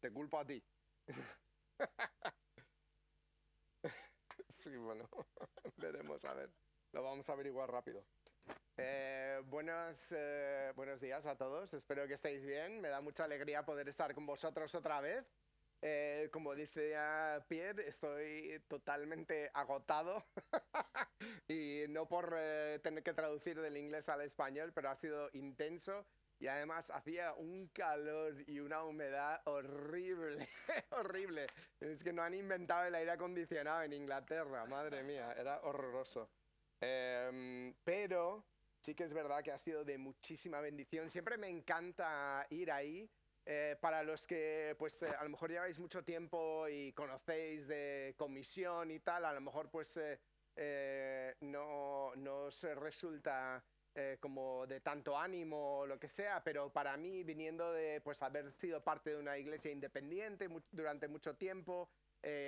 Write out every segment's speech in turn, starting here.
te culpo a ti. Sí, bueno, veremos, a ver. Lo vamos a averiguar rápido. Buenos días a todos, espero que estéis bien. Me da mucha alegría poder estar con vosotros otra vez. Como dice ya Pierre, estoy totalmente agotado y no por tener que traducir del inglés al español, pero ha sido intenso y además hacía un calor y una humedad horrible, horrible. Es que no han inventado el aire acondicionado en Inglaterra, madre mía, era horroroso. Pero sí que es verdad que ha sido de muchísima bendición. Siempre me encanta ir ahí. Para los que pues a lo mejor lleváis mucho tiempo y conocéis de comisión y tal, a lo mejor pues no os resulta como de tanto ánimo o lo que sea, pero para mí, viniendo de pues haber sido parte de una iglesia independiente durante mucho tiempo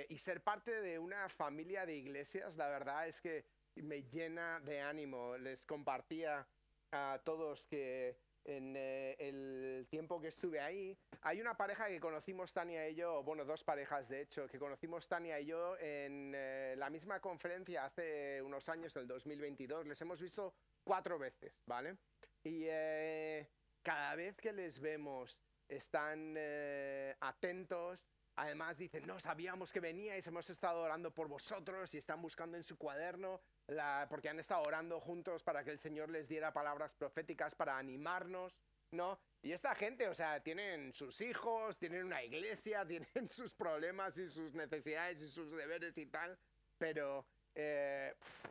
y ser parte de una familia de iglesias, la verdad es que me llena de ánimo. Les compartía a todos que en el tiempo que estuve ahí, hay una pareja que conocimos Tania y yo, bueno, dos parejas de hecho, que conocimos Tania y yo en la misma conferencia hace unos años, el 2022. Les hemos visto 4 veces, ¿vale? Y cada vez que les vemos están atentos. Además dicen, no sabíamos que veníais, hemos estado orando por vosotros y están buscando en su cuaderno, porque han estado orando juntos para que el Señor les diera palabras proféticas para animarnos, ¿no? Y esta gente, o sea, tienen sus hijos, tienen una iglesia, tienen sus problemas y sus necesidades y sus deberes y tal, pero,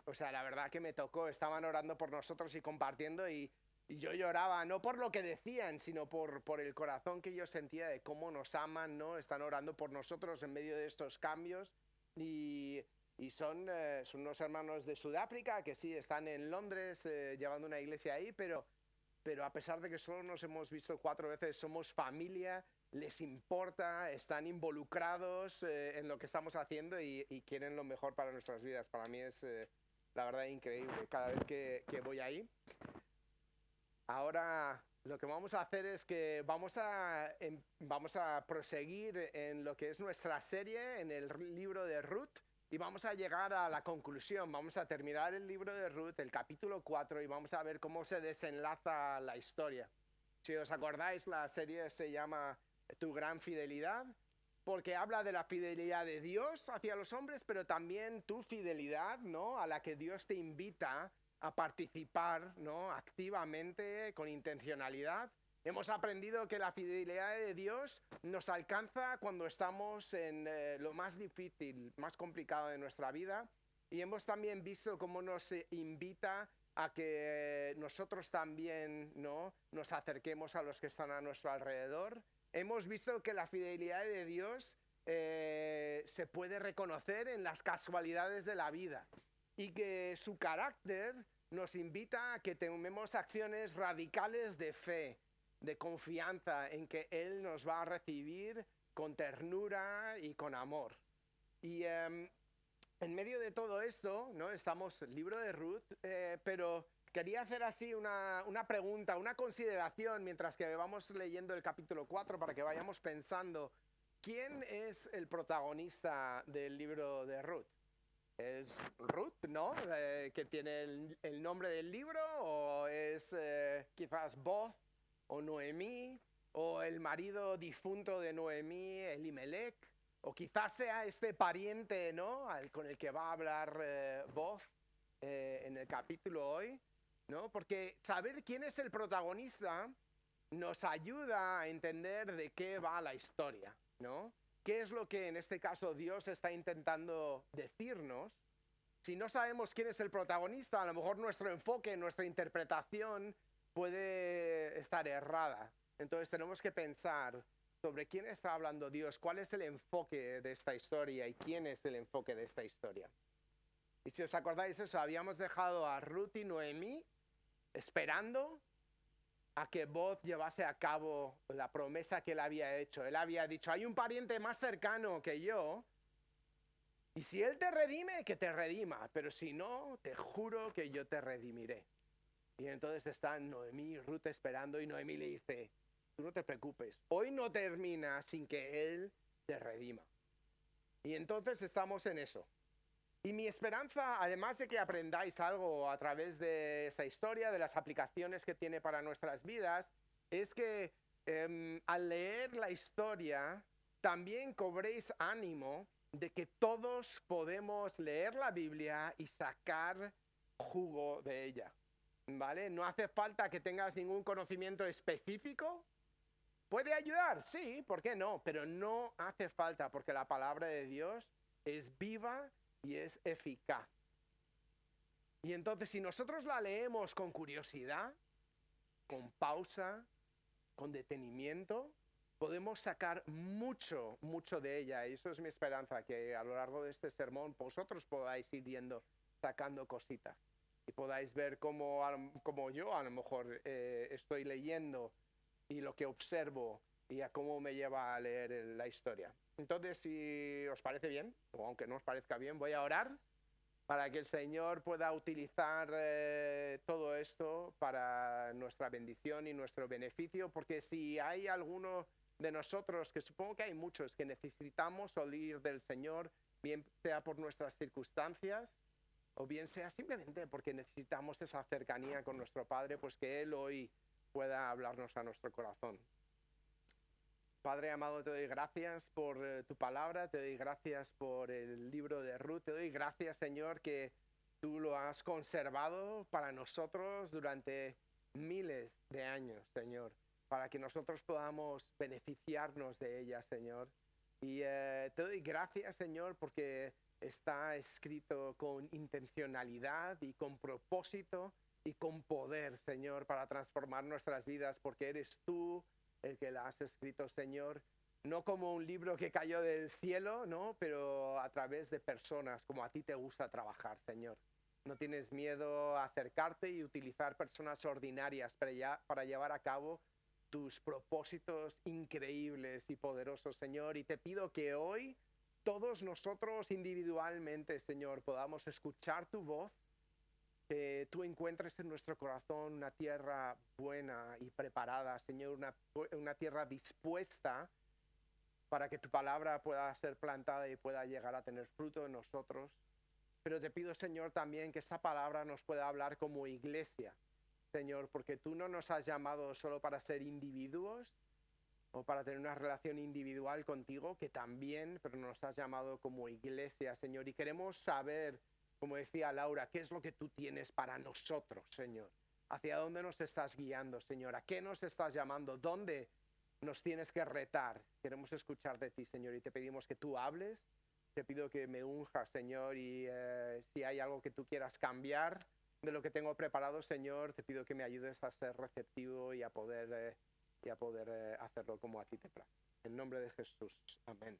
o sea, la verdad que me tocó, estaban orando por nosotros y compartiendo y yo lloraba, no por lo que decían, sino por el corazón que yo sentía de cómo nos aman, ¿no? Están orando por nosotros en medio de estos cambios y, y son unos hermanos de Sudáfrica que sí, están en Londres llevando una iglesia ahí, pero a pesar de que solo nos hemos visto 4 veces, somos familia, les importa, están involucrados en lo que estamos haciendo y quieren lo mejor para nuestras vidas. Para mí es, la verdad, increíble cada vez que voy ahí. Ahora lo que vamos a hacer es que vamos a proseguir en lo que es nuestra serie, en el libro de Ruth, y vamos a llegar a la conclusión. Vamos a terminar el libro de Ruth, el capítulo 4, y vamos a ver cómo se desenlaza la historia. Si os acordáis, la serie se llama Tu gran fidelidad, porque habla de la fidelidad de Dios hacia los hombres, pero también tu fidelidad, ¿no? A la que Dios te invita a participar, ¿no? Activamente, con intencionalidad. Hemos aprendido que la fidelidad de Dios nos alcanza cuando estamos en lo más difícil, más complicado de nuestra vida. Y hemos también visto cómo nos invita a que nosotros también, ¿no?, nos acerquemos a los que están a nuestro alrededor. Hemos visto que la fidelidad de Dios se puede reconocer en las casualidades de la vida y que su carácter nos invita a que tomemos acciones radicales de fe, de confianza en que Él nos va a recibir con ternura y con amor. Y en medio de todo esto, ¿no? Estamos en el libro de Ruth, pero quería hacer así una pregunta, una consideración mientras que vamos leyendo el capítulo 4 para que vayamos pensando, ¿quién es el protagonista del libro de Ruth? ¿Es Ruth, no? ¿Que tiene el nombre del libro? ¿O es quizás Boz o Noemí? ¿O el marido difunto de Noemí, Elimelech? ¿O quizás sea este pariente, ¿no?, con el que va a hablar Boz en el capítulo hoy, ¿no? Porque saber quién es el protagonista nos ayuda a entender de qué va la historia, ¿no? ¿Qué es lo que en este caso Dios está intentando decirnos? Si no sabemos quién es el protagonista, a lo mejor nuestro enfoque, nuestra interpretación puede estar errada. Entonces tenemos que pensar sobre quién está hablando Dios, cuál es el enfoque de esta historia y quién es el enfoque de esta historia. Y si os acordáis eso, habíamos dejado a Ruth y Noemí esperando a que Boz llevase a cabo la promesa que él había hecho. Él había dicho, hay un pariente más cercano que yo, y si él te redime, que te redima, pero si no, te juro que yo te redimiré. Y entonces están Noemí y Ruth esperando y Noemí le dice, Tú no te preocupes. Hoy no termina sin que Él te redima. Y entonces estamos en eso. Y mi esperanza, además de que aprendáis algo a través de esta historia, de las aplicaciones que tiene para nuestras vidas, es que al leer la historia también cobréis ánimo de que todos podemos leer la Biblia y sacar jugo de ella, ¿vale? No hace falta que tengas ningún conocimiento específico. ¿Puede ayudar? Sí, ¿por qué no? Pero no hace falta, porque la palabra de Dios es viva y es eficaz. Y entonces, si nosotros la leemos con curiosidad, con pausa, con detenimiento, podemos sacar mucho, mucho de ella. Y eso es mi esperanza, que a lo largo de este sermón vosotros podáis ir yendo, sacando cositas. Y podáis ver cómo yo a lo mejor estoy leyendo y lo que observo y a cómo me lleva a leer la historia. Entonces, si os parece bien, o aunque no os parezca bien, voy a orar para que el Señor pueda utilizar todo esto para nuestra bendición y nuestro beneficio, porque si hay alguno de nosotros, que supongo que hay muchos, que necesitamos oír del Señor, bien sea por nuestras circunstancias, o bien sea simplemente porque necesitamos esa cercanía con nuestro Padre, pues que Él hoy pueda hablarnos a nuestro corazón. Padre amado, te doy gracias por tu palabra, te doy gracias por el libro de Ruth, te doy gracias, Señor, que tú lo has conservado para nosotros durante miles de años, Señor, para que nosotros podamos beneficiarnos de ella, Señor. Y te doy gracias, Señor, porque está escrito con intencionalidad y con propósito y con poder, Señor, para transformar nuestras vidas, porque eres tú el que la has escrito, Señor, no como un libro que cayó del cielo, ¿no? Pero a través de personas, como a ti te gusta trabajar, Señor. No tienes miedo a acercarte y utilizar personas ordinarias para llevar a cabo tus propósitos increíbles y poderosos, Señor. Y te pido que hoy todos nosotros individualmente, Señor, podamos escuchar tu voz, que tú encuentres en nuestro corazón una tierra buena y preparada, Señor, una tierra dispuesta para que tu palabra pueda ser plantada y pueda llegar a tener fruto en nosotros. Pero te pido, Señor, también que esta palabra nos pueda hablar como iglesia, Señor, porque tú no nos has llamado solo para ser individuos o para tener una relación individual contigo, que también, pero nos has llamado como iglesia, Señor, y queremos saber, como decía Laura, qué es lo que tú tienes para nosotros, Señor. ¿Hacia dónde nos estás guiando, Señor? ¿A qué nos estás llamando? ¿Dónde nos tienes que retar? Queremos escuchar de ti, Señor, y te pedimos que tú hables. Te pido que me unjas, Señor, y si hay algo que tú quieras cambiar de lo que tengo preparado, Señor, te pido que me ayudes a ser receptivo y a poder hacerlo como a ti te place. En nombre de Jesús. Amén.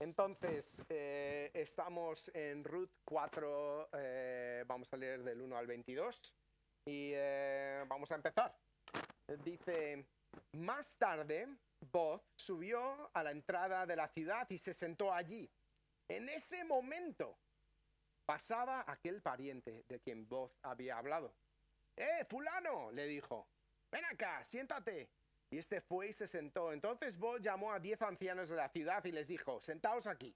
Entonces, estamos en Ruth 4, vamos a leer del 1 al 22 y vamos a empezar. Dice, más tarde, Boz subió a la entrada de la ciudad y se sentó allí. En ese momento pasaba aquel pariente de quien Boz había hablado. Fulano, le dijo, ven acá, siéntate. Y este fue y se sentó. Entonces Boz llamó a 10 ancianos de la ciudad y les dijo, sentaos aquí.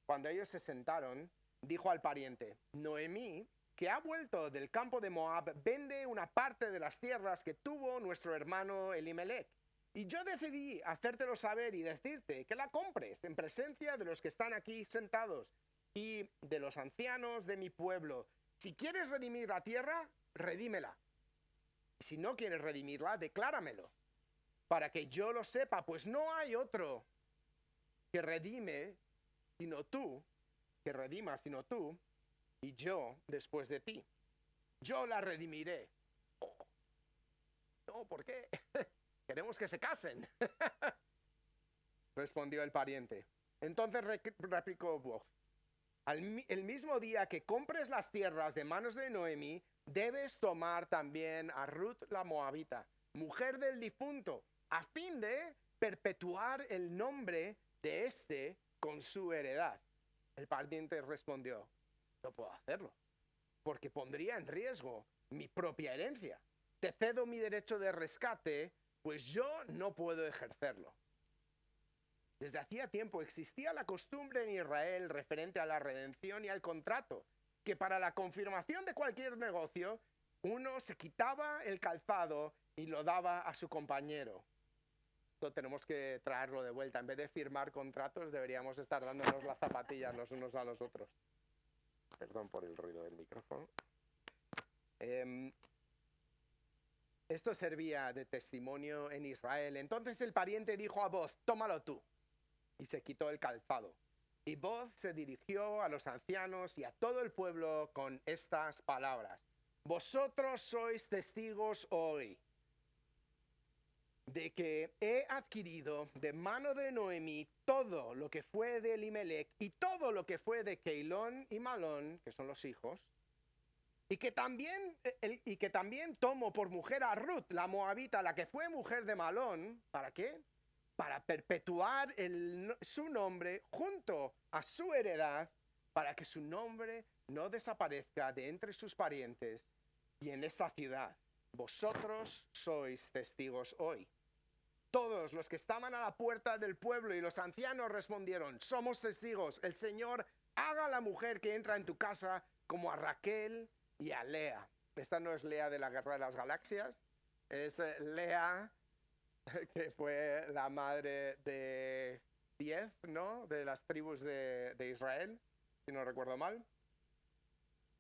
Cuando ellos se sentaron, dijo al pariente, Noemí, que ha vuelto del campo de Moab, vende una parte de las tierras que tuvo nuestro hermano Elimelech. Y yo decidí hacértelo saber y decirte que la compres en presencia de los que están aquí sentados y de los ancianos de mi pueblo. Si quieres redimir la tierra, redímela. Si no quieres redimirla, decláramelo, para que yo lo sepa, pues no hay otro que redima sino tú, y yo después de ti. Yo la redimiré. Oh, no, ¿por qué? Queremos que se casen. Respondió el pariente. Entonces replicó Boz, el mismo día que compres las tierras de manos de Noemí, debes tomar también a Ruth la Moabita, mujer del difunto, a fin de perpetuar el nombre de éste con su heredad. El pariente respondió, no puedo hacerlo, porque pondría en riesgo mi propia herencia. Te cedo mi derecho de rescate pues yo no puedo ejercerlo. Desde hacía tiempo existía la costumbre en Israel referente a la redención y al contrato, que para la confirmación de cualquier negocio, uno se quitaba el calzado y lo daba a su compañero. Esto tenemos que traerlo de vuelta. En vez de firmar contratos, deberíamos estar dándonos las zapatillas los unos a los otros. Perdón por el ruido del micrófono. Esto servía de testimonio en Israel. Entonces el pariente dijo a Boz, tómalo tú. Y se quitó el calzado. Y Boz se dirigió a los ancianos y a todo el pueblo con estas palabras. Vosotros sois testigos hoy de que he adquirido de mano de Noemí todo lo que fue de Elimelech y todo lo que fue de Keilón y Malón, que son los hijos, y que también tomo por mujer a Ruth, la moabita, la que fue mujer de Malón. ¿Para qué? Para perpetuar su nombre junto a su heredad, para que su nombre no desaparezca de entre sus parientes y en esta ciudad. Vosotros sois testigos hoy. Todos los que estaban a la puerta del pueblo y los ancianos respondieron, somos testigos, el Señor haga a la mujer que entra en tu casa como a Raquel y a Lea. Esta no es Lea de la Guerra de las Galaxias, es Lea, que fue la madre de 10, ¿no? De las tribus de Israel, si no recuerdo mal.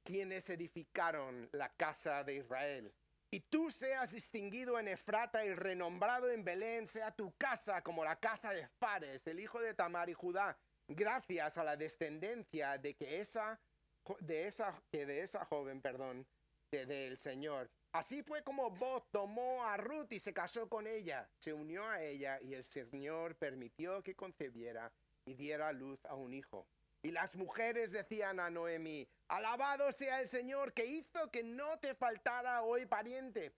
Quienes edificaron la casa de Israel. Y tú seas distinguido en Efrata y renombrado en Belén, sea tu casa como la casa de Fares, el hijo de Tamar y Judá, gracias a la descendencia de esa joven, del Señor. Así fue como Boz tomó a Ruth y se casó con ella, se unió a ella y el Señor permitió que concebiera y diera a luz a un hijo. Y las mujeres decían a Noemí, alabado sea el Señor que hizo que no te faltara hoy pariente,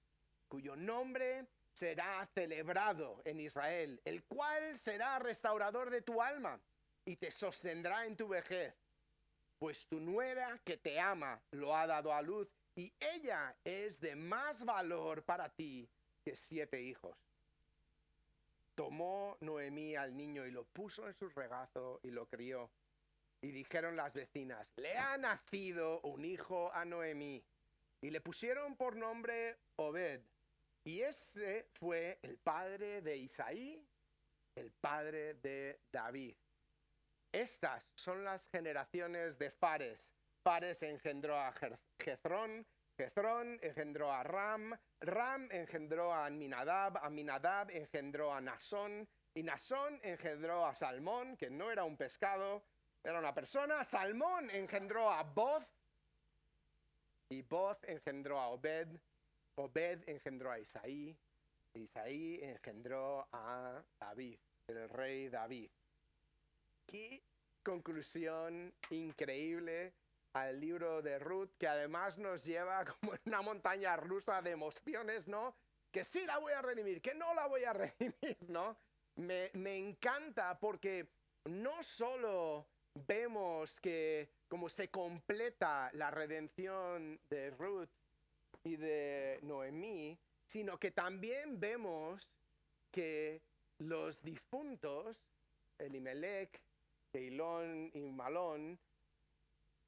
cuyo nombre será celebrado en Israel, el cual será restaurador de tu alma y te sostendrá en tu vejez. Pues tu nuera que te ama lo ha dado a luz y ella es de más valor para ti que 7 hijos. Tomó Noemí al niño y lo puso en su regazo y lo crió. Y dijeron las vecinas, le ha nacido un hijo a Noemí. Y le pusieron por nombre Obed. Y ese fue el padre de Isaí, el padre de David. Estas son las generaciones de Fares. Fares engendró a Jezrón, Jezrón engendró a Ram, Ram engendró a Aminadab, Aminadab engendró a Nasón, y Nasón engendró a Salmón, que no era un pescado, era una persona. Salmón engendró a Boz, y Boz engendró a Obed, Obed engendró a Isaí, Isaí engendró a David, el rey David. Qué conclusión increíble al libro de Ruth, que además nos lleva como en una montaña rusa de emociones, ¿no? Que sí la voy a redimir, que no la voy a redimir, ¿no? Me encanta porque no solo vemos que como se completa la redención de Ruth y de Noemí, sino que también vemos que los difuntos, Elimelech, Keilón y Malón,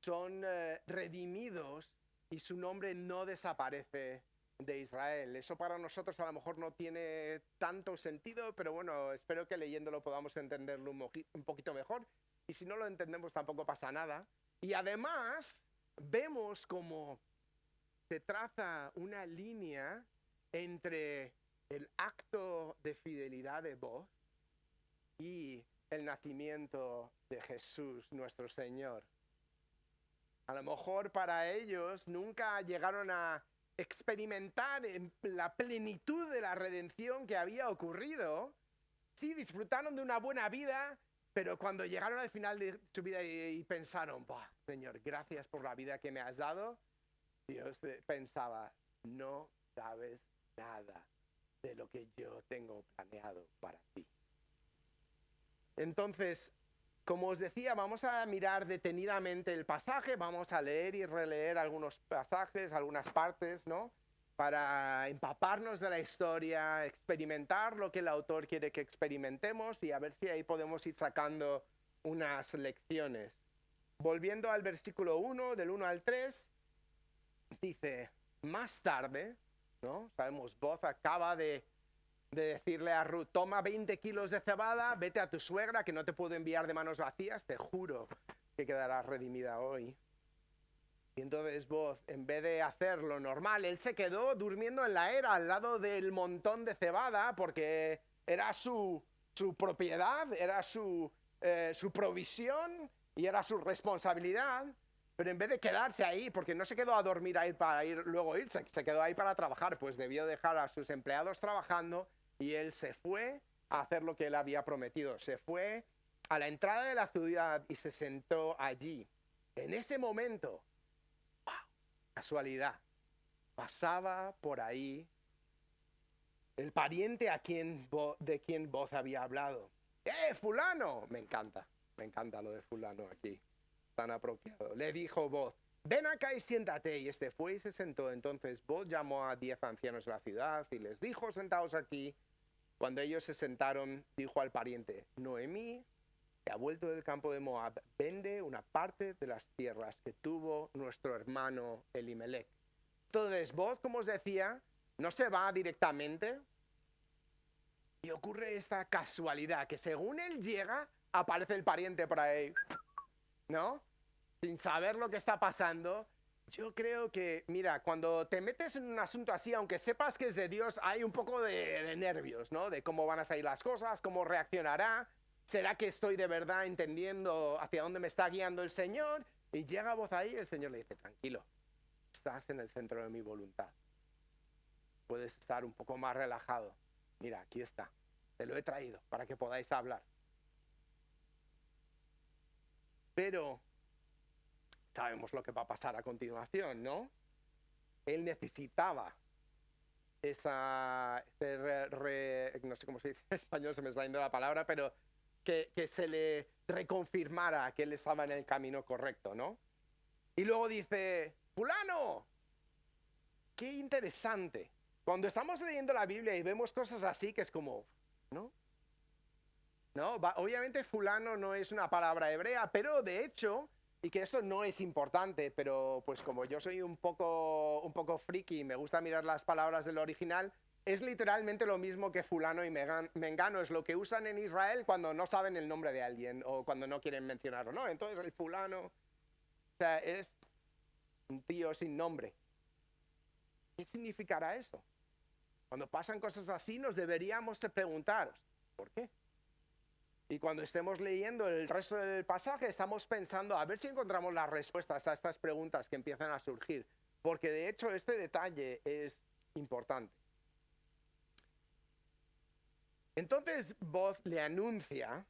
son redimidos y su nombre no desaparece de Israel. Eso para nosotros a lo mejor no tiene tanto sentido, pero bueno, espero que leyéndolo podamos entenderlo un poquito mejor. Y si no lo entendemos tampoco pasa nada. Y además vemos cómo se traza una línea entre el acto de fidelidad de Boz y el nacimiento de Jesús, nuestro Señor. A lo mejor para ellos nunca llegaron a experimentar la plenitud de la redención que había ocurrido. Sí, disfrutaron de una buena vida, pero cuando llegaron al final de su vida y pensaron, Señor, gracias por la vida que me has dado, Dios pensaba, no sabes nada de lo que yo tengo planeado para ti. Entonces, como os decía, vamos a mirar detenidamente el pasaje, vamos a leer y releer algunos pasajes, algunas partes, ¿no? para empaparnos de la historia, experimentar lo que el autor quiere que experimentemos y a ver si ahí podemos ir sacando unas lecciones. Volviendo al versículo 1, del 1 al 3, dice, más tarde, ¿no? Sabemos, Boz acaba de decirle a Ruth, toma 20 kilos de cebada, vete a tu suegra, que no te puedo enviar de manos vacías, te juro que quedarás redimida hoy. Y entonces Boz, en vez de hacer lo normal, él se quedó durmiendo en la era al lado del montón de cebada porque era su propiedad, era su provisión y era su responsabilidad. Pero en vez de quedarse ahí, porque no se quedó a dormir ahí para luego irse, se quedó ahí para trabajar, pues debió dejar a sus empleados trabajando y él se fue a hacer lo que él había prometido. Se fue a la entrada de la ciudad y se sentó allí. En ese momento, casualidad, pasaba por ahí el pariente de quien Boz había hablado. Fulano! Me encanta lo de fulano aquí, tan apropiado. Le dijo Boz, ven acá y siéntate. Y este fue y se sentó. Entonces Boz llamó a 10 ancianos de la ciudad y les dijo, sentaos aquí. Cuando ellos se sentaron, dijo al pariente, Noemí, que ha vuelto del campo de Moab, vende una parte de las tierras que tuvo nuestro hermano Elimelech. Entonces, Boz, como os decía, no se va directamente y ocurre esta casualidad, que según él llega, aparece el pariente por ahí, ¿no? Sin saber lo que está pasando. Yo creo que, mira, cuando te metes en un asunto así, aunque sepas que es de Dios, hay un poco de nervios, ¿no? De cómo van a salir las cosas, cómo reaccionará. ¿Será que estoy de verdad entendiendo hacia dónde me está guiando el Señor? Y llega Boz ahí y el Señor le dice, tranquilo, estás en el centro de mi voluntad. Puedes estar un poco más relajado. Mira, aquí está. Te lo he traído para que podáis hablar. Pero sabemos lo que va a pasar a continuación, ¿no? Él necesitaba no sé cómo se dice en español, se me está yendo la palabra, pero que se le reconfirmara que él estaba en el camino correcto, ¿no? Y luego dice, fulano, qué interesante. Cuando estamos leyendo la Biblia y vemos cosas así, que es como, ¿no? No, obviamente fulano no es una palabra hebrea, pero de hecho, y que esto no es importante, pero pues como yo soy un poco friki y me gusta mirar las palabras del original, es literalmente lo mismo que fulano y mengano, es lo que usan en Israel cuando no saben el nombre de alguien o cuando no quieren mencionarlo, ¿no? Entonces el fulano, o sea, es un tío sin nombre. ¿Qué significará eso? Cuando pasan cosas así nos deberíamos preguntar, ¿por qué? Y cuando estemos leyendo el resto del pasaje, estamos pensando a ver si encontramos las respuestas a estas preguntas que empiezan a surgir. Porque de hecho este detalle es importante. Entonces Boz le anuncia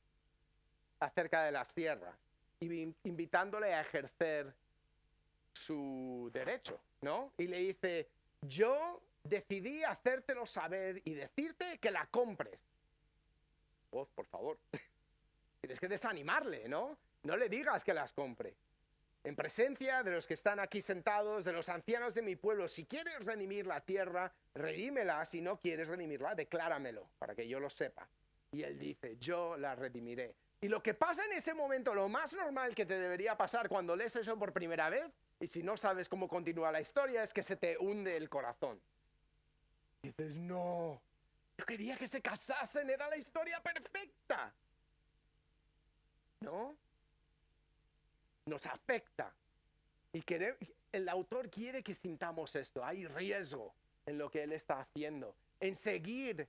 acerca de las tierras, invitándole a ejercer su derecho, ¿no? Y le dice, yo decidí hacértelo saber y decirte que la compres. Boz, por favor. Tienes que desanimarle, ¿no? No le digas que las compre. En presencia de los que están aquí sentados, de los ancianos de mi pueblo, si quieres redimir la tierra, redímela. Si no quieres redimirla, decláramelo, para que yo lo sepa. Y él dice, yo la redimiré. Y lo que pasa en ese momento, lo más normal que te debería pasar cuando lees eso por primera vez, y si no sabes cómo continúa la historia, es que se te hunde el corazón. Y dices, no, yo quería que se casasen, era la historia perfecta. ¿No? Nos afecta. Y el autor quiere que sintamos esto. Hay riesgo en lo que él está haciendo. En seguir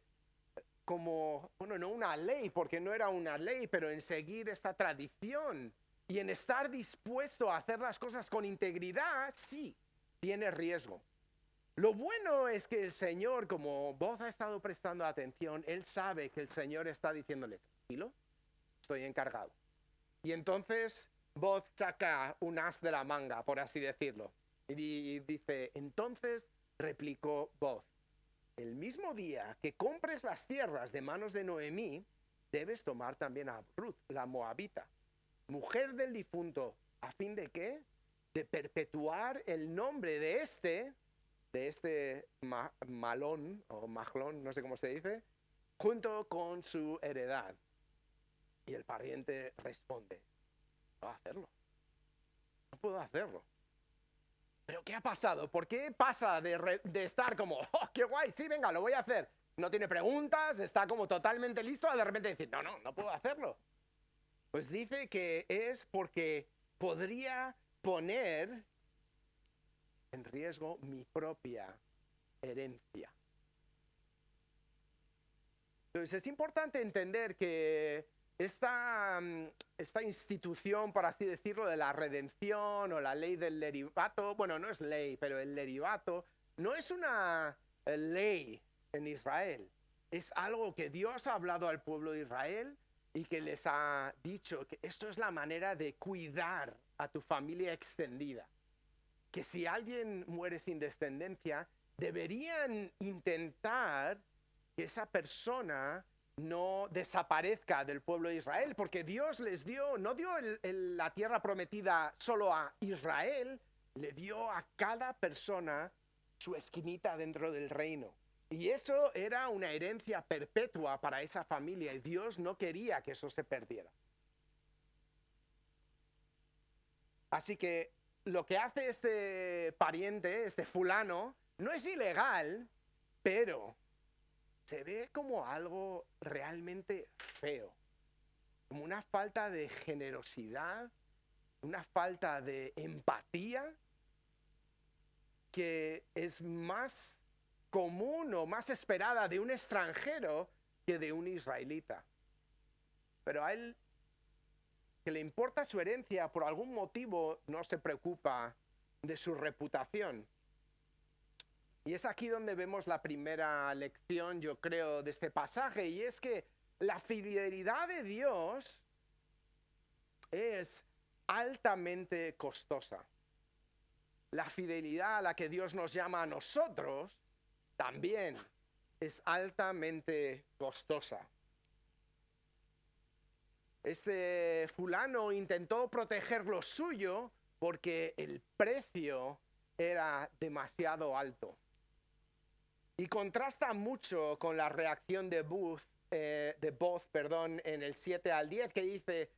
como, bueno, no una ley, porque no era una ley, pero en seguir esta tradición y en estar dispuesto a hacer las cosas con integridad, sí, tiene riesgo. Lo bueno es que el Señor, como Boz ha estado prestando atención, él sabe que el Señor está diciéndole, tranquilo, estoy encargado. Y entonces Boz saca un as de la manga, por así decirlo. Y dice, entonces replicó Boz, el mismo día que compres las tierras de manos de Noemí, debes tomar también a Ruth, la moabita, mujer del difunto, ¿a fin de qué? De perpetuar el nombre de de este malón o majlón, no sé cómo se dice, junto con su heredad. Y el pariente responde, no puedo hacerlo, no puedo hacerlo. ¿Pero qué ha pasado? ¿Por qué pasa de estar como, oh, qué guay, sí, venga, lo voy a hacer? No tiene preguntas, está como totalmente listo a de repente decir, no puedo hacerlo. Pues dice que es porque podría poner en riesgo mi propia herencia. Entonces es importante entender que esta institución, por así decirlo, de la redención o la ley del leribato, bueno, no es ley, pero el leribato no es una ley en Israel. Es algo que Dios ha hablado al pueblo de Israel y que les ha dicho que esto es la manera de cuidar a tu familia extendida. Que si alguien muere sin descendencia, deberían intentar que esa persona no desaparezca del pueblo de Israel, porque Dios les dio, no dio la tierra prometida solo a Israel, le dio a cada persona su esquinita dentro del reino. Y eso era una herencia perpetua para esa familia y Dios no quería que eso se perdiera. Así que lo que hace este pariente, este fulano, no es ilegal, pero se ve como algo realmente feo, como una falta de generosidad, una falta de empatía que es más común o más esperada de un extranjero que de un israelita. Pero a él, que le importa su herencia, por algún motivo no se preocupa de su reputación. Y es aquí donde vemos la primera lección, yo creo, de este pasaje, y es que la fidelidad de Dios es altamente costosa. La fidelidad a la que Dios nos llama a nosotros también es altamente costosa. Este fulano intentó proteger lo suyo porque el precio era demasiado alto. Y contrasta mucho con la reacción de Boz, en el 7 al 10, que dice,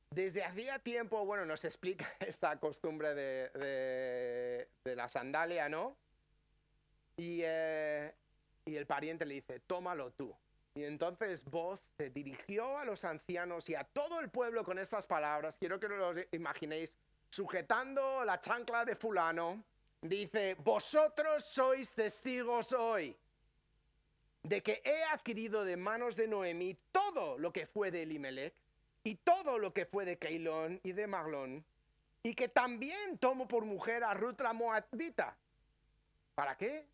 desde hacía tiempo, bueno, nos explica esta costumbre de la sandalia, ¿no? Y el pariente le dice, tómalo tú. Y entonces Boz se dirigió a los ancianos y a todo el pueblo con estas palabras. Quiero que lo imaginéis, sujetando la chancla de fulano. Dice, vosotros sois testigos hoy de que he adquirido de manos de Noemí todo lo que fue de Elimelech y todo lo que fue de Keilón y de Maglón, y que también tomo por mujer a Ruth la Moabita. ¿Para qué?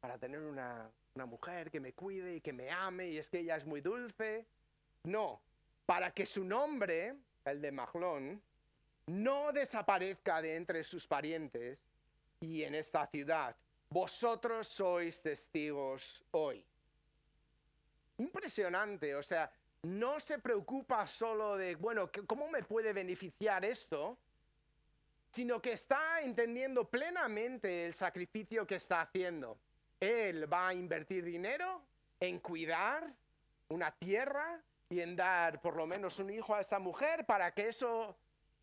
Para tener una mujer que me cuide y que me ame, y es que ella es muy dulce. No, para que su nombre, el de Maglón, no desaparezca de entre sus parientes y en esta ciudad. Vosotros sois testigos hoy. Impresionante, o sea, no se preocupa solo de, bueno, ¿cómo me puede beneficiar esto? Sino que está entendiendo plenamente el sacrificio que está haciendo. Él va a invertir dinero en cuidar una tierra y en dar por lo menos un hijo a esta mujer para que eso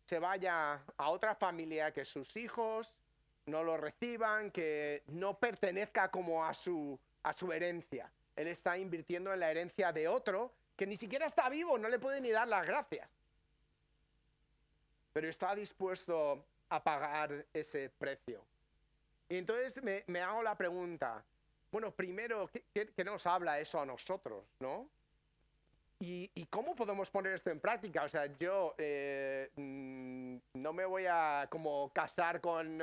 se vaya a otra familia, que sus hijos no lo reciban, que no pertenezca como a su herencia. Él está invirtiendo en la herencia de otro que ni siquiera está vivo, no le puede ni dar las gracias. Pero está dispuesto a pagar ese precio. Y entonces me hago la pregunta, bueno, primero, ¿qué nos habla eso a nosotros, no? ¿Y cómo podemos poner esto en práctica? O sea, yo no me voy a como casar con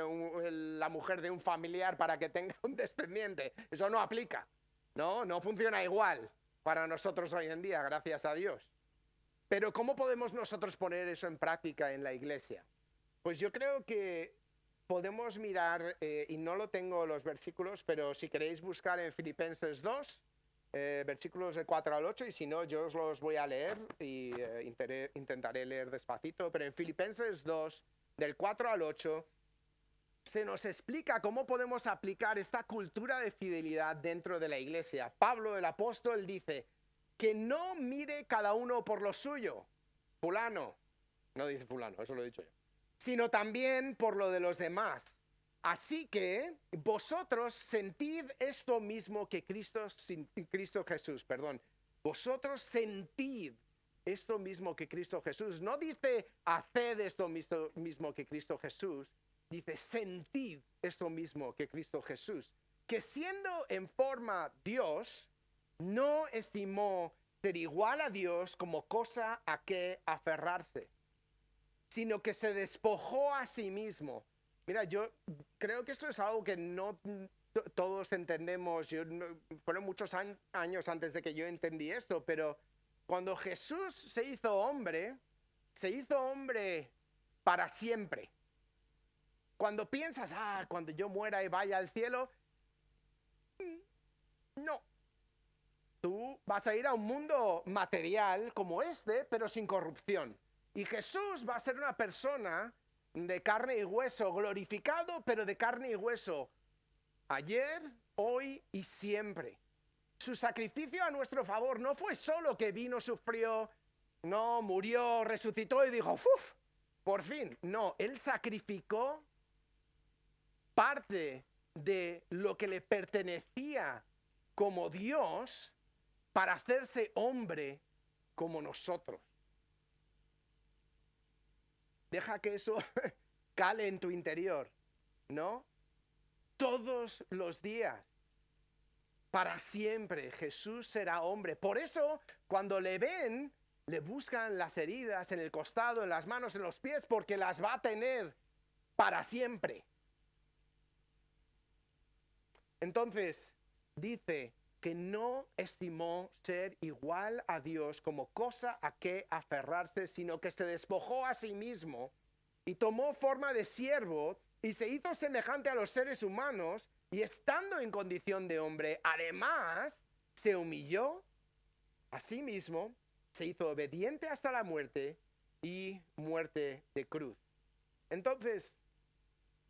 la mujer de un familiar para que tenga un descendiente. Eso no aplica, ¿no? No funciona igual para nosotros hoy en día, gracias a Dios. Pero ¿cómo podemos nosotros poner eso en práctica en la iglesia? Pues yo creo que podemos mirar, y no lo tengo los versículos, pero si queréis buscar en Filipenses 2, versículos de 4 al 8, y si no, yo os los voy a leer y intentaré leer despacito, pero en Filipenses 2, del 4 al 8, se nos explica cómo podemos aplicar esta cultura de fidelidad dentro de la iglesia. Pablo, el apóstol, dice que no mire cada uno por lo suyo, fulano, no dice fulano, eso lo he dicho yo, sino también por lo de los demás. Así que vosotros sentid esto mismo que Cristo Jesús, perdón. Vosotros sentid esto mismo que Cristo Jesús. No dice haced esto mismo que Cristo Jesús. Dice sentid esto mismo que Cristo Jesús. Que siendo en forma Dios, no estimó ser igual a Dios como cosa a que aferrarse, sino que se despojó a sí mismo. Mira, yo creo que esto es algo que no todos entendemos. Fueron muchos años antes de que yo entendí esto, pero cuando Jesús se hizo hombre para siempre. Cuando piensas, cuando yo muera y vaya al cielo, no. Tú vas a ir a un mundo material como este, pero sin corrupción. Y Jesús va a ser una persona de carne y hueso, glorificado, pero de carne y hueso, ayer, hoy y siempre. Su sacrificio a nuestro favor no fue solo que vino, sufrió, no, murió, resucitó y dijo, ¡uf! Por fin. No, Él sacrificó parte de lo que le pertenecía como Dios para hacerse hombre como nosotros. Deja que eso cale en tu interior, ¿no? Todos los días, para siempre, Jesús será hombre. Por eso, cuando le ven, le buscan las heridas en el costado, en las manos, en los pies, porque las va a tener para siempre. Entonces, dice que no estimó ser igual a Dios como cosa a que aferrarse, sino que se despojó a sí mismo y tomó forma de siervo y se hizo semejante a los seres humanos, y estando en condición de hombre, además se humilló a sí mismo, se hizo obediente hasta la muerte y muerte de cruz. Entonces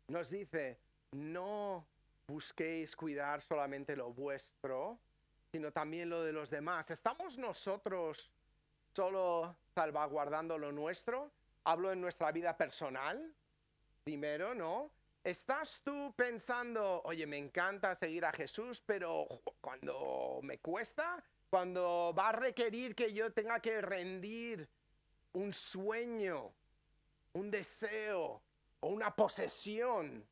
nos dice, no busquéis cuidar solamente lo vuestro, sino también lo de los demás. ¿Estamos nosotros solo salvaguardando lo nuestro? Hablo en nuestra vida personal, primero, ¿no? ¿Estás tú pensando, oye, me encanta seguir a Jesús, pero cuando me cuesta, cuando va a requerir que yo tenga que rendir un sueño, un deseo o una posesión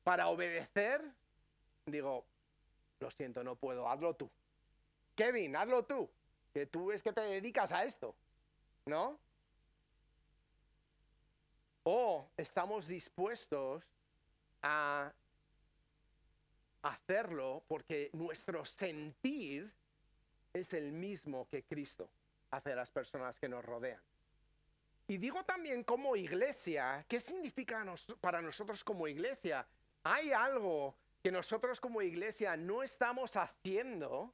para obedecer? Digo, lo siento, no puedo, hazlo tú. Kevin, hazlo tú, que tú es que te dedicas a esto, ¿no? O estamos dispuestos a hacerlo porque nuestro sentir es el mismo que Cristo hacia las personas que nos rodean. Y digo también como iglesia, ¿qué significa para nosotros como iglesia? ¿Hay algo que nosotros como iglesia no estamos haciendo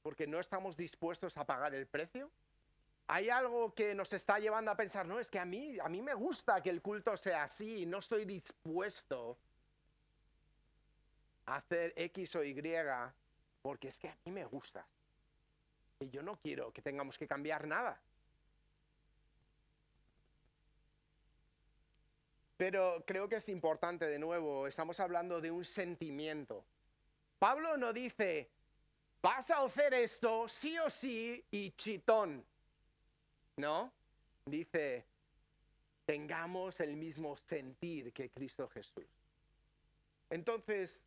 porque no estamos dispuestos a pagar el precio? ¿Hay algo que nos está llevando a pensar, no, es que a mí me gusta que el culto sea así, no estoy dispuesto a hacer X o Y porque es que a mí me gusta y yo no quiero que tengamos que cambiar nada? Pero creo que es importante, de nuevo, estamos hablando de un sentimiento. Pablo no dice, vas a hacer esto sí o sí y chitón. ¿No? Dice, tengamos el mismo sentir que Cristo Jesús. Entonces,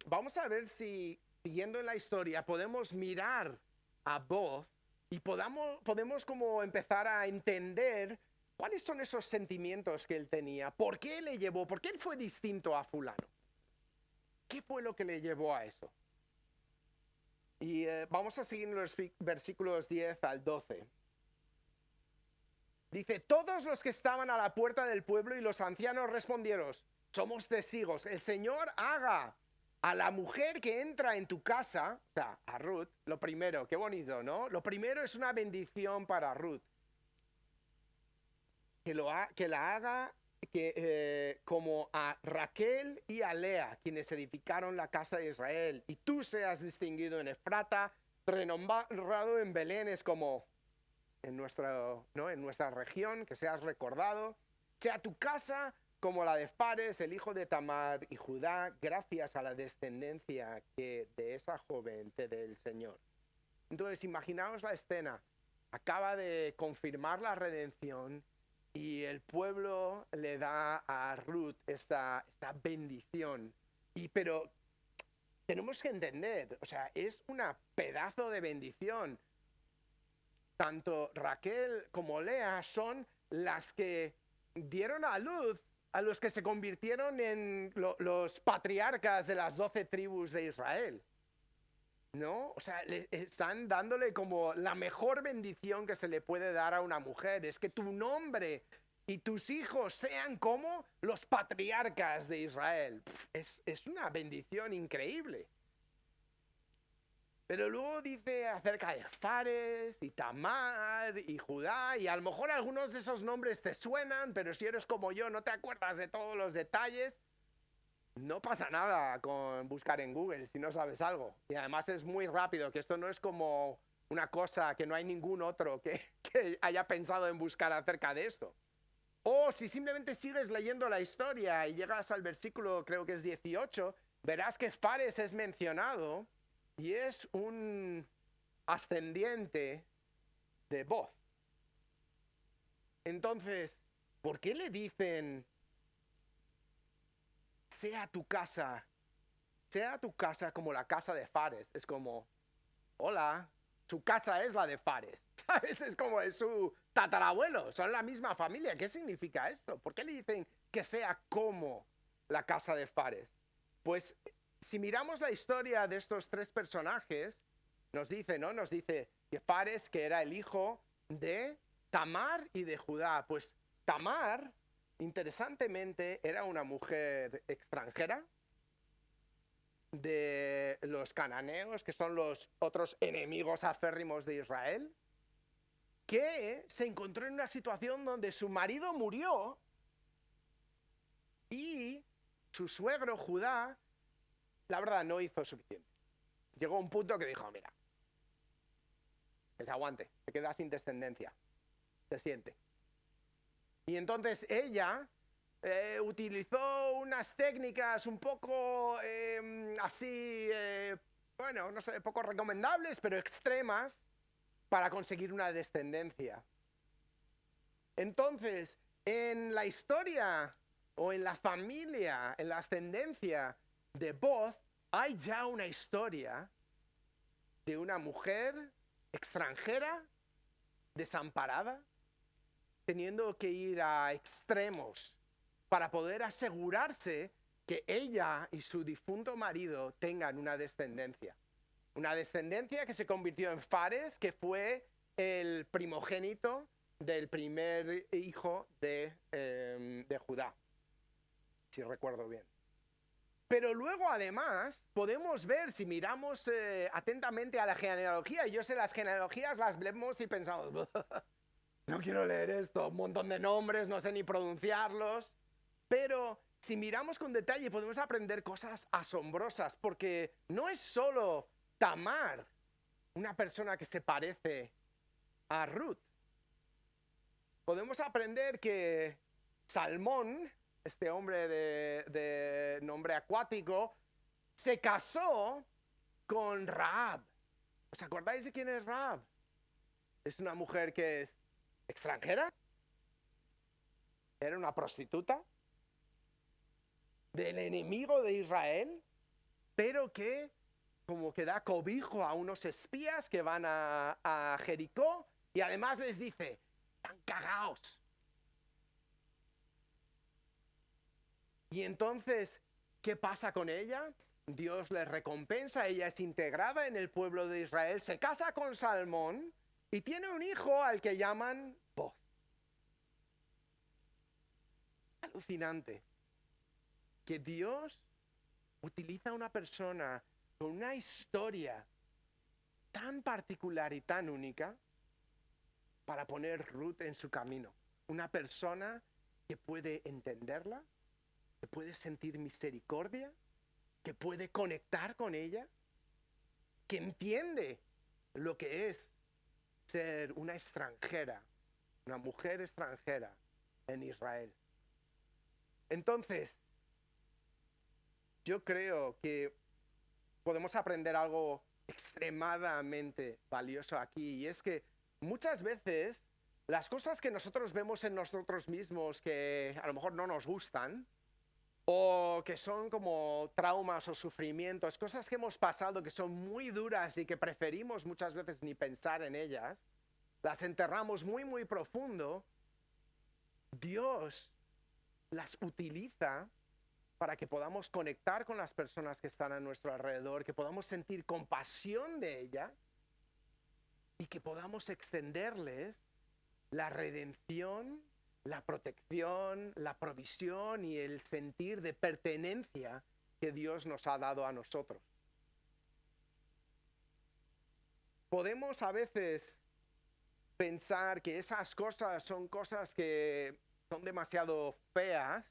vamos a ver si, siguiendo en la historia, podemos mirar a Boaz y podemos como empezar a entender cuáles son esos sentimientos que él tenía, por qué le llevó, por qué él fue distinto a fulano. ¿Qué fue lo que le llevó a eso? Y vamos a seguir en los versículos 10 al 12. Dice, todos los que estaban a la puerta del pueblo y los ancianos respondieron, somos testigos, el Señor haga a la mujer que entra en tu casa, o sea, a Ruth, lo primero, qué bonito, ¿no? Lo primero es una bendición para Ruth. Que la haga como a Raquel y a Lea, quienes edificaron la casa de Israel, y tú seas distinguido en Efrata, renombrado en Belén, es como en nuestra región, que seas recordado, sea tu casa como la de Fares, el hijo de Tamar y Judá, gracias a la descendencia que de esa joven te dé el Señor. Entonces, imaginaos la escena, acaba de confirmar la redención y el pueblo le da a Ruth esta bendición. Pero tenemos que entender, o sea, es una pedazo de bendición. Tanto Raquel como Lea son las que dieron a luz a los que se convirtieron en los patriarcas de las 12 tribus de Israel. ¿No? O sea, están dándole como la mejor bendición que se le puede dar a una mujer. Es que tu nombre y tus hijos sean como los patriarcas de Israel. Es una bendición increíble. Pero luego dice acerca de Fares y Tamar y Judá, y a lo mejor algunos de esos nombres te suenan, pero si eres como yo no te acuerdas de todos los detalles. No pasa nada con buscar en Google si no sabes algo. Y además es muy rápido, que esto no es como una cosa que no hay ningún otro que haya pensado en buscar acerca de esto. O si simplemente sigues leyendo la historia y llegas al versículo, creo que es 18, verás que Fares es mencionado y es un ascendiente de Boz. Entonces, ¿por qué le dicen sea tu casa como la casa de Fares? Es como, hola, su casa es la de Fares, ¿sabes? Es como es su tatarabuelo, son la misma familia. ¿Qué significa esto? ¿Por qué le dicen que sea como la casa de Fares? Pues si miramos la historia de estos tres personajes, nos dice que Fares, que era el hijo de Tamar y de Judá. Pues Tamar, interesantemente, era una mujer extranjera de los cananeos, que son los otros enemigos aférrimos de Israel, que se encontró en una situación donde su marido murió y su suegro Judá, la verdad, no hizo suficiente. Llegó a un punto que dijo, mira, que se aguante, se queda sin descendencia, se siente. Y entonces ella utilizó unas técnicas un poco así, bueno, no sé, poco recomendables, pero extremas, para conseguir una descendencia. Entonces, en la historia o en la familia, en la ascendencia de Boz, hay ya una historia de una mujer extranjera, desamparada, teniendo que ir a extremos para poder asegurarse que ella y su difunto marido tengan una descendencia. Una descendencia que se convirtió en Fares, que fue el primogénito del primer hijo de Judá, si recuerdo bien. Pero luego, además, podemos ver, si miramos atentamente a la genealogía, y yo sé, las genealogías las vemos y pensamos, no quiero leer esto, un montón de nombres, no sé ni pronunciarlos. Pero si miramos con detalle podemos aprender cosas asombrosas, porque no es solo Tamar una persona que se parece a Ruth. Podemos aprender que Salmón, este hombre de nombre acuático, se casó con Rahab. ¿Os acordáis de quién es Rahab? Es una mujer que es extranjera, era una prostituta del enemigo de Israel, pero que como que da cobijo a unos espías que van a Jericó y además les dice, están cagaos. Y entonces, ¿qué pasa con ella? Dios les recompensa, ella es integrada en el pueblo de Israel, se casa con Salmón y tiene un hijo al que llaman Boz. Alucinante que Dios utiliza a una persona con una historia tan particular y tan única para poner Ruth en su camino. Una persona que puede entenderla, que puede sentir misericordia, que puede conectar con ella, que entiende lo que es ser una extranjera, una mujer extranjera en Israel. Entonces, yo creo que podemos aprender algo extremadamente valioso aquí, y es que muchas veces las cosas que nosotros vemos en nosotros mismos que a lo mejor no nos gustan, o que son como traumas o sufrimientos, cosas que hemos pasado que son muy duras y que preferimos muchas veces ni pensar en ellas, las enterramos muy, muy profundo. Dios las utiliza para que podamos conectar con las personas que están a nuestro alrededor, que podamos sentir compasión de ellas y que podamos extenderles la redención, la protección, la provisión y el sentir de pertenencia que Dios nos ha dado a nosotros. Podemos a veces pensar que esas cosas son cosas que son demasiado feas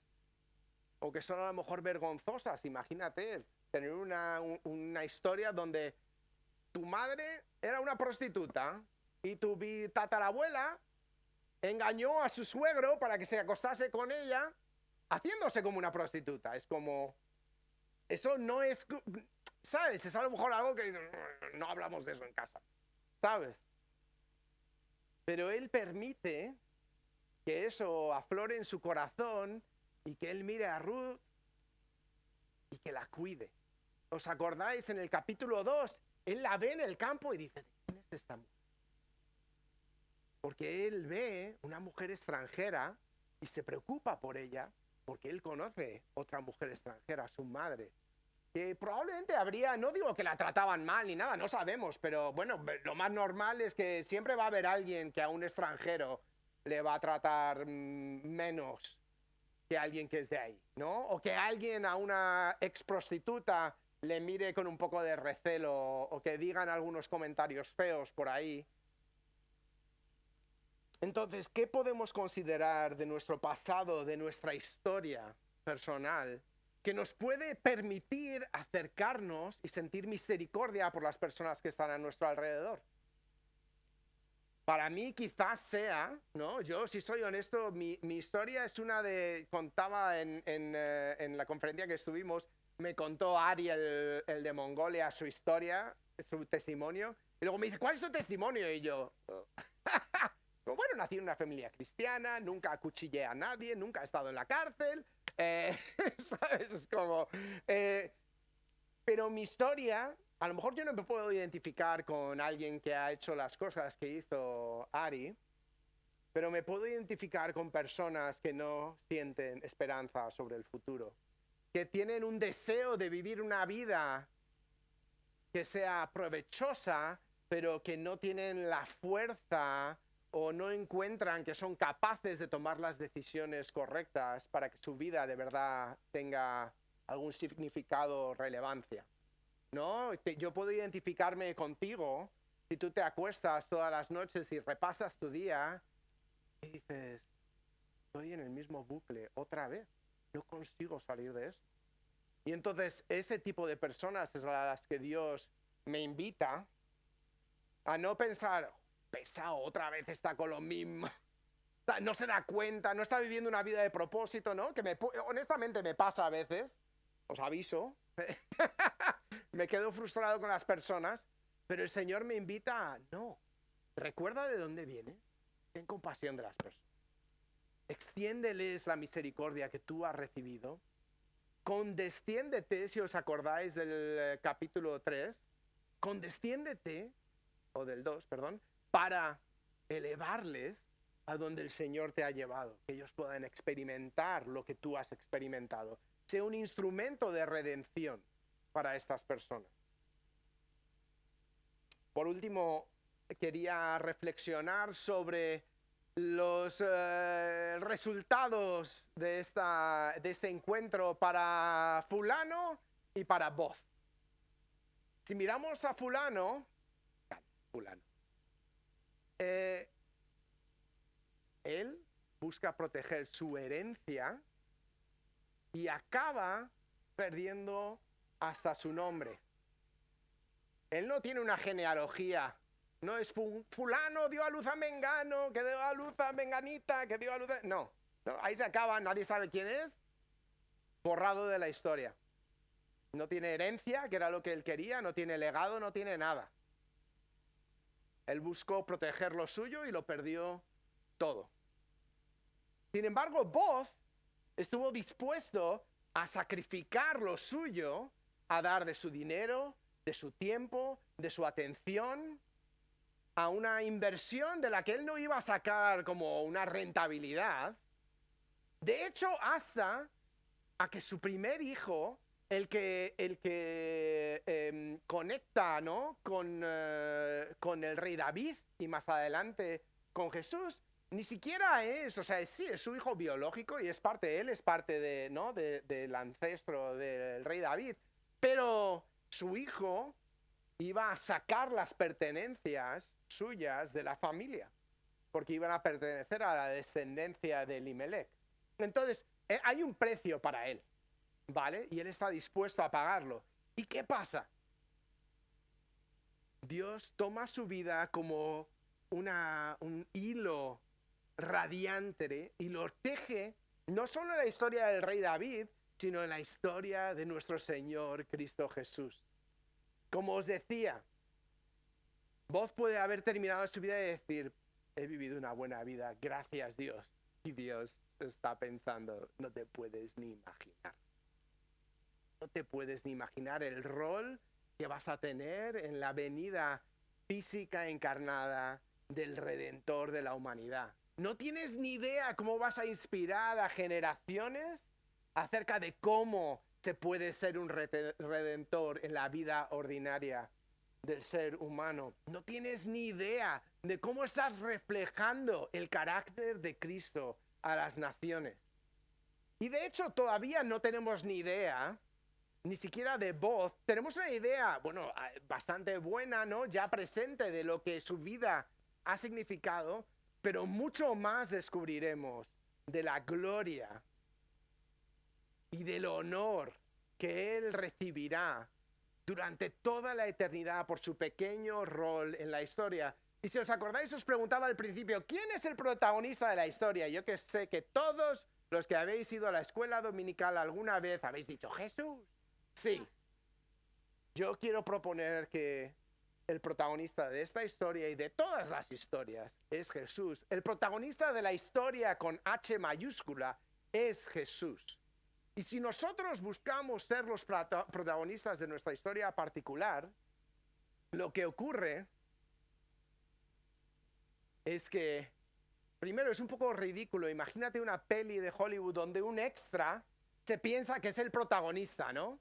o que son a lo mejor vergonzosas. Imagínate tener una historia donde tu madre era una prostituta y tu tatarabuela engañó a su suegro para que se acostase con ella, haciéndose como una prostituta. Es como, eso no es, ¿sabes? Es a lo mejor algo que no hablamos de eso en casa, ¿sabes? Pero Él permite que eso aflore en su corazón y que Él mire a Ruth y que la cuide. ¿Os acordáis en el capítulo 2? Él la ve en el campo y dice, ¿quién es esta mujer? Porque Él ve una mujer extranjera y se preocupa por ella, porque Él conoce otra mujer extranjera, su madre, que probablemente habría, no digo que la trataban mal ni nada, no sabemos, pero bueno, lo más normal es que siempre va a haber alguien que a un extranjero le va a tratar menos que alguien que es de ahí, ¿no? O que alguien a una ex prostituta le mire con un poco de recelo o que digan algunos comentarios feos por ahí. Entonces, ¿qué podemos considerar de nuestro pasado, de nuestra historia personal, que nos puede permitir acercarnos y sentir misericordia por las personas que están a nuestro alrededor? Para mí quizás sea, ¿no? Yo, si soy honesto, mi historia es una de, contaba en la conferencia que estuvimos, me contó Ari, el de Mongolia, su historia, su testimonio, y luego me dice, ¿cuál es tu testimonio? Y yo, bueno, nací en una familia cristiana, nunca acuchillé a nadie, nunca he estado en la cárcel, ¿sabes? Es como... pero mi historia, a lo mejor yo no me puedo identificar con alguien que ha hecho las cosas que hizo Ari, pero me puedo identificar con personas que no sienten esperanza sobre el futuro, que tienen un deseo de vivir una vida que sea provechosa, pero que no tienen la fuerza o no encuentran que son capaces de tomar las decisiones correctas para que su vida de verdad tenga algún significado o relevancia, ¿no? Yo puedo identificarme contigo si tú te acuestas todas las noches y repasas tu día y dices, estoy en el mismo bucle otra vez, no consigo salir de esto. Y entonces ese tipo de personas es a las que Dios me invita a no pensar, pesado, otra vez está con lo mismo. No se da cuenta, no está viviendo una vida de propósito, ¿no? Que honestamente me pasa a veces, os aviso. Me quedo frustrado con las personas, pero el Señor me invita a, no, recuerda de dónde viene, ten compasión de las personas. Extiéndeles la misericordia que tú has recibido. Condesciéndete, si os acordáis del capítulo 3, condesciéndete, o del 2, perdón, para elevarles a donde el Señor te ha llevado, que ellos puedan experimentar lo que tú has experimentado. Sea un instrumento de redención para estas personas. Por último, quería reflexionar sobre los resultados de este encuentro para fulano y para Boz. Si miramos a fulano, él busca proteger su herencia y acaba perdiendo hasta su nombre. Él no tiene una genealogía. No es fulano dio a luz a Mengano, que dio a luz a Menganita, que dio a luz a... No, ahí se acaba, nadie sabe quién es. Borrado de la historia. No tiene herencia, que era lo que él quería, no tiene legado, no tiene nada. Él buscó proteger lo suyo y lo perdió todo. Sin embargo, Boz estuvo dispuesto a sacrificar lo suyo, a dar de su dinero, de su tiempo, de su atención, a una inversión de la que él no iba a sacar como una rentabilidad. De hecho, hasta a que su primer hijo, el que conecta, ¿no?, con el rey David y más adelante con Jesús, ni siquiera es, o sea, sí, es su hijo biológico y es parte de él, es parte de, ¿no?, del ancestro del rey David, pero su hijo iba a sacar las pertenencias suyas de la familia, porque iban a pertenecer a la descendencia de Elimelech. Entonces, hay un precio para él, ¿vale? Y él está dispuesto a pagarlo. ¿Y qué pasa? Dios toma su vida como un hilo radiante y lo teje no solo en la historia del rey David, sino en la historia de nuestro Señor Cristo Jesús. Como os decía, vos puede haber terminado su vida y decir, he vivido una buena vida, gracias Dios. Y Dios está pensando, no te puedes ni imaginar. No te puedes ni imaginar el rol que vas a tener en la venida física encarnada del Redentor de la humanidad. No tienes ni idea cómo vas a inspirar a generaciones acerca de cómo se puede ser un redentor en la vida ordinaria del ser humano. No tienes ni idea de cómo estás reflejando el carácter de Cristo a las naciones. Y de hecho todavía no tenemos ni idea, ni siquiera de voz. Tenemos una idea, bueno, bastante buena, ¿no?, ya presente de lo que su vida ha significado, pero mucho más descubriremos de la gloria y del honor que él recibirá durante toda la eternidad por su pequeño rol en la historia. Y si os acordáis, os preguntaba al principio, ¿quién es el protagonista de la historia? Yo que sé que todos los que habéis ido a la escuela dominical alguna vez habéis dicho, ¿Jesús? Sí. Yo quiero proponer que el protagonista de esta historia y de todas las historias es Jesús. El protagonista de la historia con H mayúscula es Jesús. Y si nosotros buscamos ser los protagonistas de nuestra historia particular, lo que ocurre es que, primero, es un poco ridículo. Imagínate una peli de Hollywood donde un extra se piensa que es el protagonista, ¿no?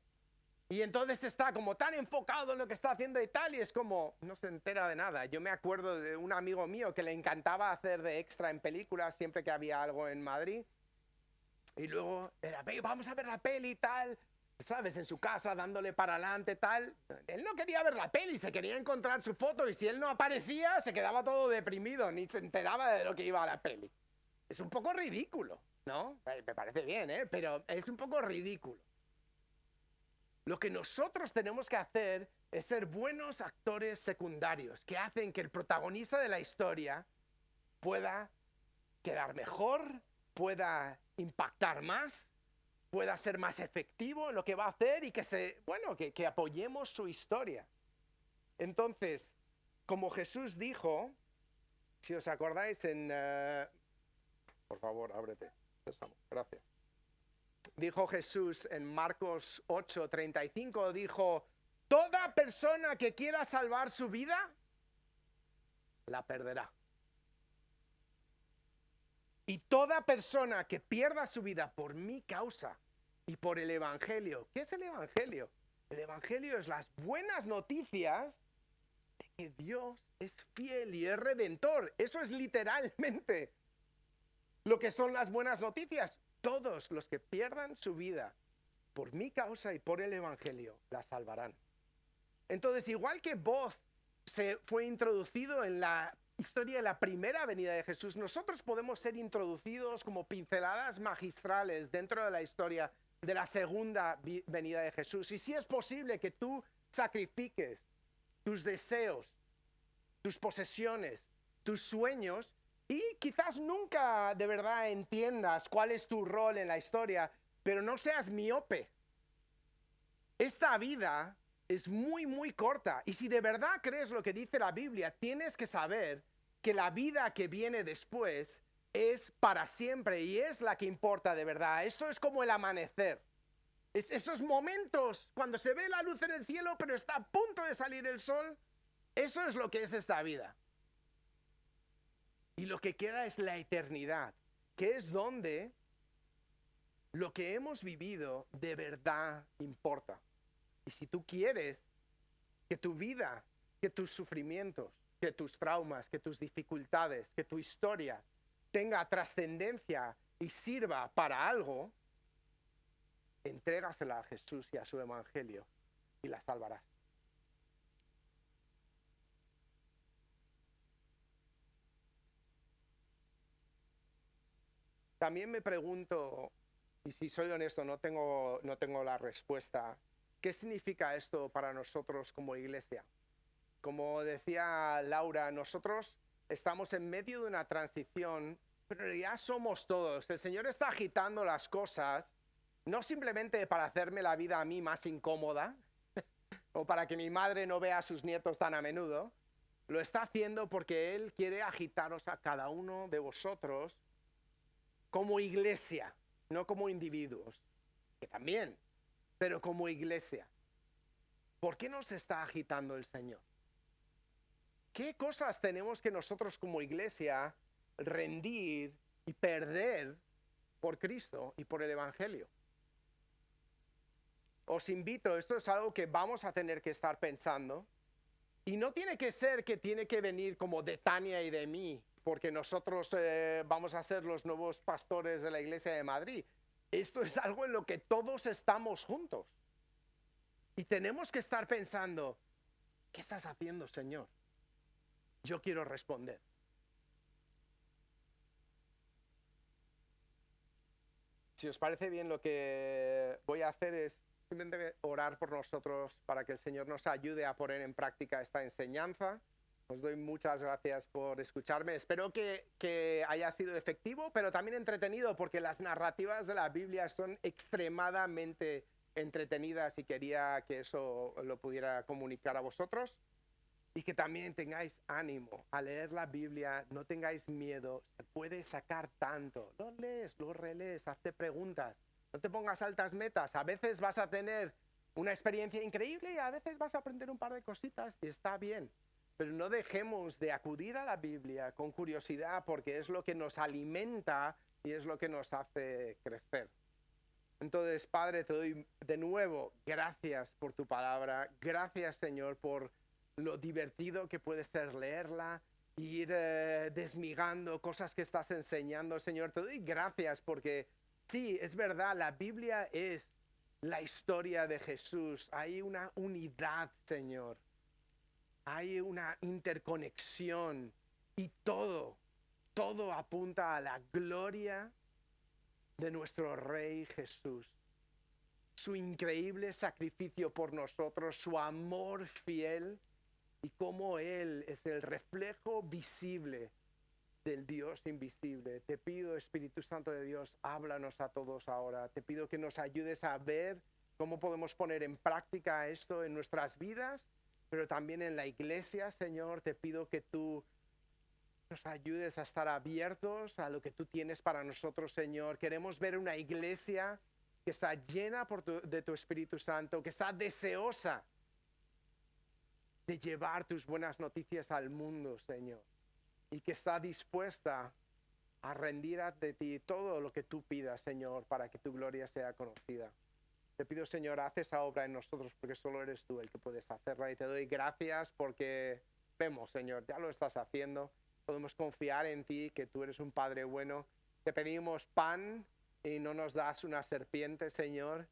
Y entonces está como tan enfocado en lo que está haciendo y tal, y es como, no se entera de nada. Yo me acuerdo de un amigo mío que le encantaba hacer de extra en películas siempre que había algo en Madrid. Y luego era, vamos a ver la peli y tal, ¿sabes? En su casa, dándole para adelante tal. Él no quería ver la peli, se quería encontrar su foto y si él no aparecía, se quedaba todo deprimido, ni se enteraba de lo que iba a la peli. Es un poco ridículo, ¿no? Me parece bien, ¿eh? Pero es un poco ridículo. Lo que nosotros tenemos que hacer es ser buenos actores secundarios, que hacen que el protagonista de la historia pueda quedar mejor, pueda impactar más, pueda ser más efectivo en lo que va a hacer y que apoyemos su historia. Entonces, como Jesús dijo, si os acordáis por favor, ábrete. Gracias. Dijo Jesús en Marcos 8:35, dijo, toda persona que quiera salvar su vida, la perderá. Y toda persona que pierda su vida por mi causa y por el Evangelio. ¿Qué es el Evangelio? El Evangelio es las buenas noticias de que Dios es fiel y es redentor. Eso es literalmente lo que son las buenas noticias. Todos los que pierdan su vida por mi causa y por el Evangelio la salvarán. Entonces, igual que Boz se fue introducido en la historia de la primera venida de Jesús, nosotros podemos ser introducidos como pinceladas magistrales dentro de la historia de la segunda venida de Jesús. Y si es posible que tú sacrifiques tus deseos, tus posesiones, tus sueños, y quizás nunca de verdad entiendas cuál es tu rol en la historia, pero no seas miope. Esta vida es muy, muy corta. Y si de verdad crees lo que dice la Biblia, tienes que saber que la vida que viene después es para siempre y es la que importa de verdad. Esto es como el amanecer. Es esos momentos cuando se ve la luz en el cielo, pero está a punto de salir el sol. Eso es lo que es esta vida. Y lo que queda es la eternidad, que es donde lo que hemos vivido de verdad importa. Y si tú quieres que tu vida, que tus sufrimientos, que tus traumas, que tus dificultades, que tu historia tenga trascendencia y sirva para algo, entrégasela a Jesús y a su evangelio y la salvarás. También me pregunto, y si soy honesto, no tengo la respuesta, ¿qué significa esto para nosotros como iglesia? Como decía Laura, nosotros estamos en medio de una transición, pero ya somos todos. El Señor está agitando las cosas, no simplemente para hacerme la vida a mí más incómoda, o para que mi madre no vea a sus nietos tan a menudo. Lo está haciendo porque Él quiere agitaros a cada uno de vosotros como iglesia, no como individuos, que también, pero como iglesia. ¿Por qué nos está agitando el Señor? ¿Qué cosas tenemos que nosotros como iglesia rendir y perder por Cristo y por el Evangelio? Os invito, esto es algo que vamos a tener que estar pensando. Y no tiene que ser que tiene que venir como de Tania y de mí, porque nosotros vamos a ser los nuevos pastores de la Iglesia de Madrid. Esto es algo en lo que todos estamos juntos. Y tenemos que estar pensando, ¿qué estás haciendo, Señor? Yo quiero responder. Si os parece bien, lo que voy a hacer es simplemente orar por nosotros para que el Señor nos ayude a poner en práctica esta enseñanza. Os doy muchas gracias por escucharme. Espero que haya sido efectivo, pero también entretenido, porque las narrativas de la Biblia son extremadamente entretenidas y quería que eso lo pudiera comunicar a vosotros. Y que también tengáis ánimo a leer la Biblia, no tengáis miedo, se puede sacar tanto. Lo lees, lo relees, hazte preguntas, no te pongas altas metas. A veces vas a tener una experiencia increíble y a veces vas a aprender un par de cositas y está bien. Pero no dejemos de acudir a la Biblia con curiosidad, porque es lo que nos alimenta y es lo que nos hace crecer. Entonces, Padre, te doy de nuevo gracias por tu palabra. Gracias, Señor, por lo divertido que puede ser leerla, ir desmigando cosas que estás enseñando, Señor. Te doy gracias porque sí, es verdad, la Biblia es la historia de Jesús. Hay una unidad, Señor. Hay una interconexión y todo apunta a la gloria de nuestro Rey Jesús. Su increíble sacrificio por nosotros, su amor fiel, y cómo Él es el reflejo visible del Dios invisible. Te pido, Espíritu Santo de Dios, háblanos a todos ahora. Te pido que nos ayudes a ver cómo podemos poner en práctica esto en nuestras vidas, pero también en la iglesia, Señor. Te pido que tú nos ayudes a estar abiertos a lo que tú tienes para nosotros, Señor. Queremos ver una iglesia que está llena de tu Espíritu Santo, que está deseosa de llevar tus buenas noticias al mundo, Señor, y que está dispuesta a rendir ante ti todo lo que tú pidas, Señor, para que tu gloria sea conocida. Te pido, Señor, haz esa obra en nosotros, porque solo eres tú el que puedes hacerla, y te doy gracias porque vemos, Señor, ya lo estás haciendo. Podemos confiar en ti, que tú eres un Padre bueno. Te pedimos pan y no nos das una serpiente, Señor.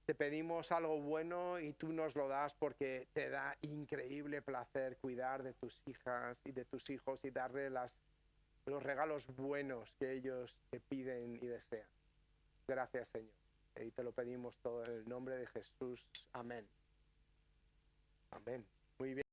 te pedimos algo bueno y tú nos lo das porque te da increíble placer cuidar de tus hijas y de tus hijos y darle los regalos buenos que ellos te piden y desean. Gracias, Señor. Y te lo pedimos todo en el nombre de Jesús. Amén. Amén. Muy bien.